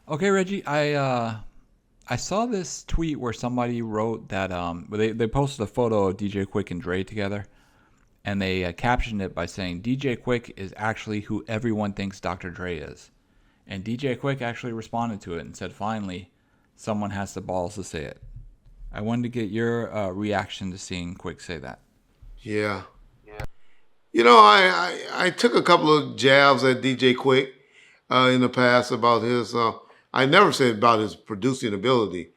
Okay, Reggie, I saw this tweet where somebody wrote that they posted a photo of DJ Quick and Dre together, and they captioned it by saying DJ Quick is actually who everyone thinks Dr. Dre is, and DJ Quick actually responded to it and said, "Finally, someone has the balls to say it." I wanted to get your reaction to seeing Quick say that. Yeah. I took a couple of jabs at DJ Quick in the past about his. I never said about his producing ability.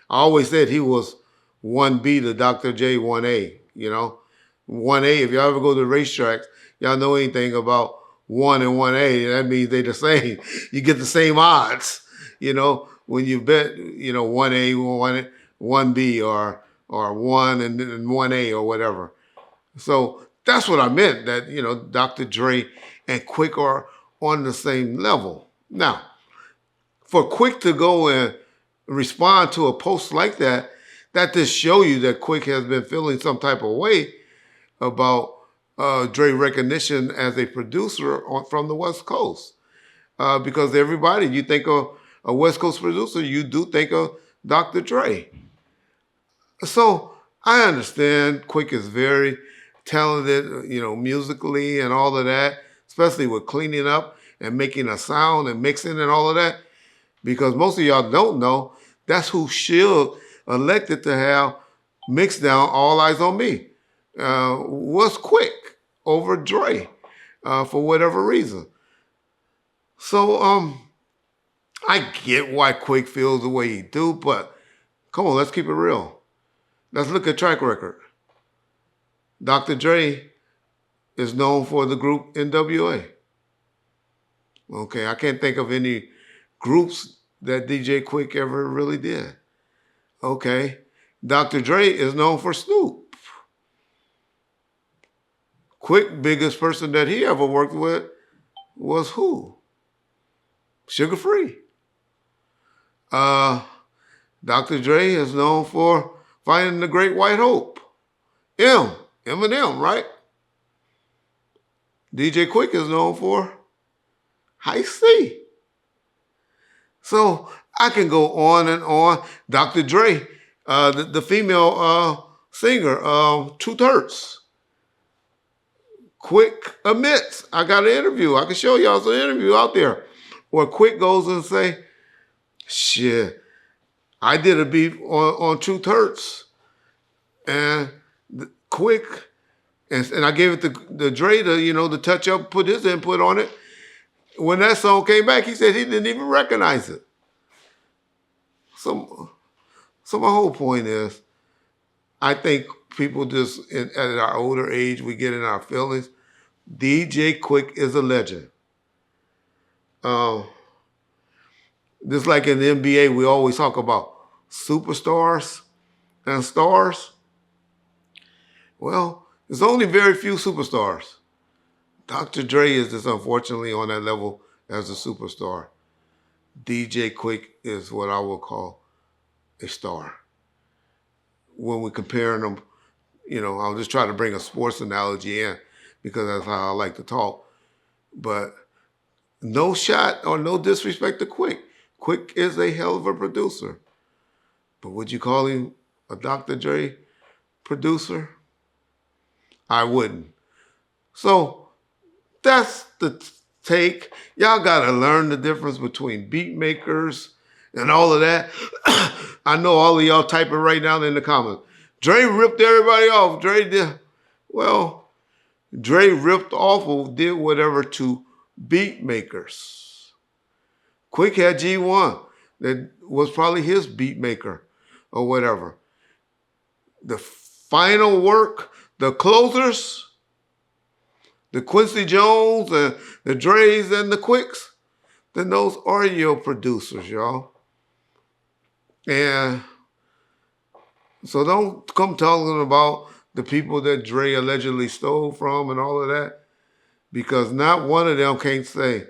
I always said he was 1B to Dr. J 1A. 1A. If y'all ever go to the racetracks, y'all know anything about 1 and 1A. That means they the same. You get the same odds. When you bet, 1A, 1B or 1 and 1A or whatever. So that's what I meant, that, Dr. Dre and Quick are on the same level. Now, for Quick to go and respond to a post like that, that just show you that Quick has been feeling some type of way about Dre recognition as a producer from the West Coast. Because everybody, you think of a West Coast producer, you do think of Dr. Dre. So I understand Quick is very talented, musically and all of that, especially with cleaning up and making a sound and mixing and all of that. Because most of y'all don't know, that's who Suge elected to have mixed down All Eyes on Me. Was Quick over Dre for whatever reason. So I get why Quick feels the way he do, but come on, let's keep it real. Let's look at track record. Dr. Dre is known for the group NWA. Okay, I can't think of any groups that DJ Quick ever really did. Okay, Dr. Dre is known for Snoop. Quick, biggest person that he ever worked with was who? Sugar Free. Dr. Dre is known for Finding the Great White Hope. Eminem, right? DJ Quick is known for High C. So I can go on and on. Dr. Dre, the female singer, Truth Hurts. Quick admits, I got an interview. I can show y'all some interview out there where Quick goes and say, shit, I did a beat on Truth Hurts. And Quick, and I gave it to Dre to touch up, put his input on it. When that song came back, he said he didn't even recognize it. So my whole point is, I think people just, at our older age, we get in our feelings. DJ Quick is a legend. Just like in the NBA, we always talk about superstars and stars. Well, there's only very few superstars. Dr. Dre is just unfortunately on that level as a superstar. DJ Quick is what I would call a star. When we're comparing them, I'll just try to bring a sports analogy in because that's how I like to talk. But no shot or no disrespect to Quick. Quick is a hell of a producer. But would you call him a Dr. Dre producer? I wouldn't. So that's the take. Y'all got to learn the difference between beat makers and all of that. I know all of y'all typing right now in the comments. Dre ripped everybody off. Dre ripped off or did whatever to beat makers. Quick had G1 that was probably his beat maker or whatever. The final work, the closers, the Quincy Jones, and the Dre's and the Quicks, then those are your producers, y'all. And so don't come talking about the people that Dre allegedly stole from and all of that, because not one of them can say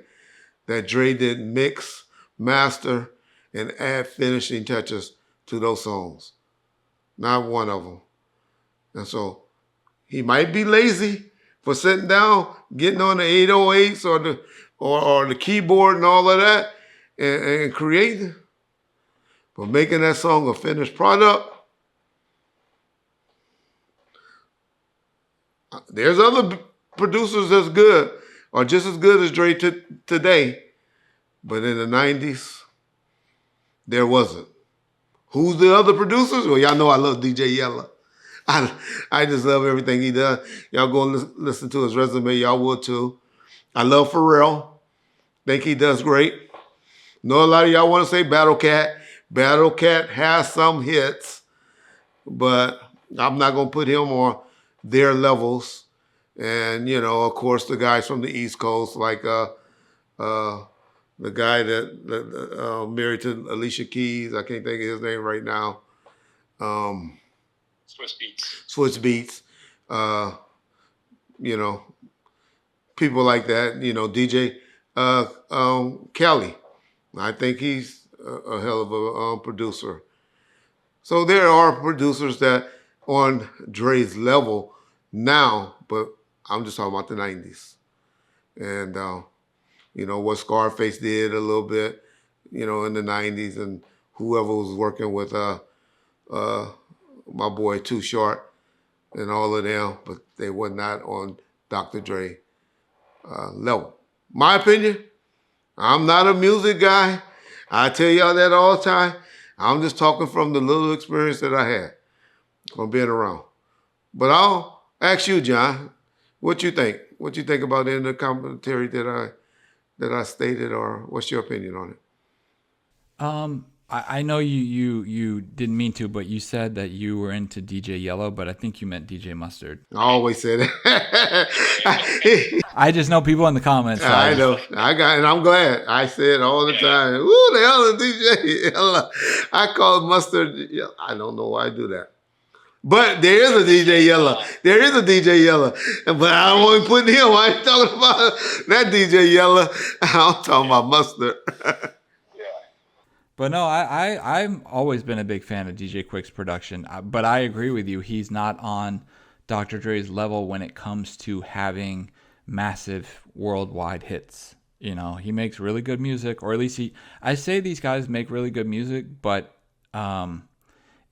that Dre didn't mix, master, and add finishing touches to those songs. Not one of them. And so he might be lazy for sitting down, getting on the 808s or the keyboard and all of that, and creating, but making that song a finished product. There's other producers that's good or just as good as Dre today, but in the 90s, there wasn't. Who's the other producers? Well, y'all know I love DJ Yella. I just love everything he does. Y'all go and listen to his resume. Y'all will too. I love Pharrell. Think he does great. Know a lot of y'all want to say Battle Cat. Battle Cat has some hits, but I'm not going to put him on their levels. And, you know, of course, the guys from the East Coast, like the guy that married to Alicia Keys. I can't think of his name right now. Swiss Beats. Swiss Beats. You know, people like that. You know, DJ Kelly. I think he's a hell of a producer. So there are producers that on Dre's level now, but I'm just talking about the 90s. And, you know, what Scarface did a little bit, you know, in the 90s, and whoever was working with my boy Too Short and all of them, but they were not on Dr. Dre level. My opinion, I'm not a music guy. I tell y'all that all the time. I'm just talking from the little experience that I had from being around. But I'll ask you, John, what you think? What you think about in the commentary that I stated, or what's your opinion on it? I know you didn't mean to, but you said that you were into DJ Yellow, but I think you meant DJ Mustard. I always say that. I just know people in the comments. I know. And I'm glad. I say it all the time. Who the hell is DJ Yellow? I call Mustard. I don't know why I do that. But there is a DJ Yellow. There is a DJ Yellow. But I don't want to put him. I ain't talking about that DJ Yellow. I'm talking about Mustard. But no, I've always been a big fan of DJ Quik's production. But I agree with you. He's not on Dr. Dre's level when it comes to having massive worldwide hits. You know, he makes really good music, or at least I say these guys make really good music, but and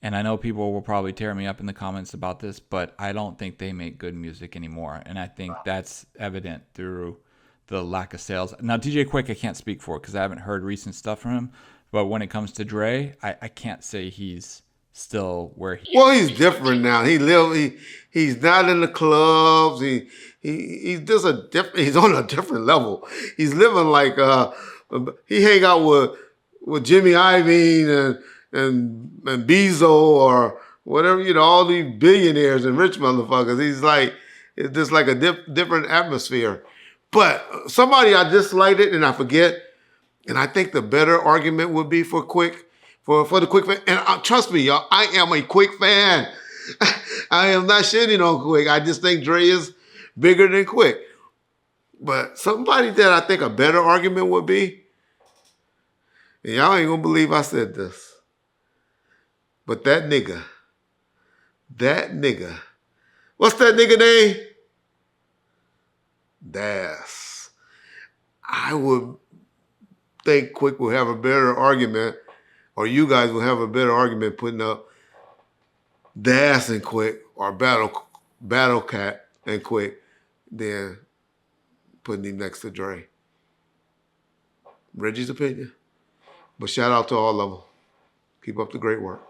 I know people will probably tear me up in the comments about this, but I don't think they make good music anymore. And I think that's evident through the lack of sales. Now, DJ Quik, I can't speak for because I haven't heard recent stuff from him. But when it comes to Dre, I can't say he's still where he. Well, he's different now. He's not in the clubs. He's just he's on a different level. He's living like he hang out with Jimmy Iovine and Bezos or whatever, you know, all these billionaires and rich motherfuckers. He's like, it's just like a different atmosphere. But somebody I disliked it and I forget. And I think the better argument would be for Quik, for the Quik fan. And trust me, y'all, I am a Quik fan. I am not shitting on Quik. I just think Dre is bigger than Quik. But somebody that I think a better argument would be, and y'all ain't gonna believe I said this, but that nigga, what's that nigga name? Das. I would think Quik will have a better argument, or you guys will have a better argument putting up Das and Quik, or Battle Cat and Quik, than putting him next to Dre. Reggie's opinion. But shout out to all of them. Keep up the great work.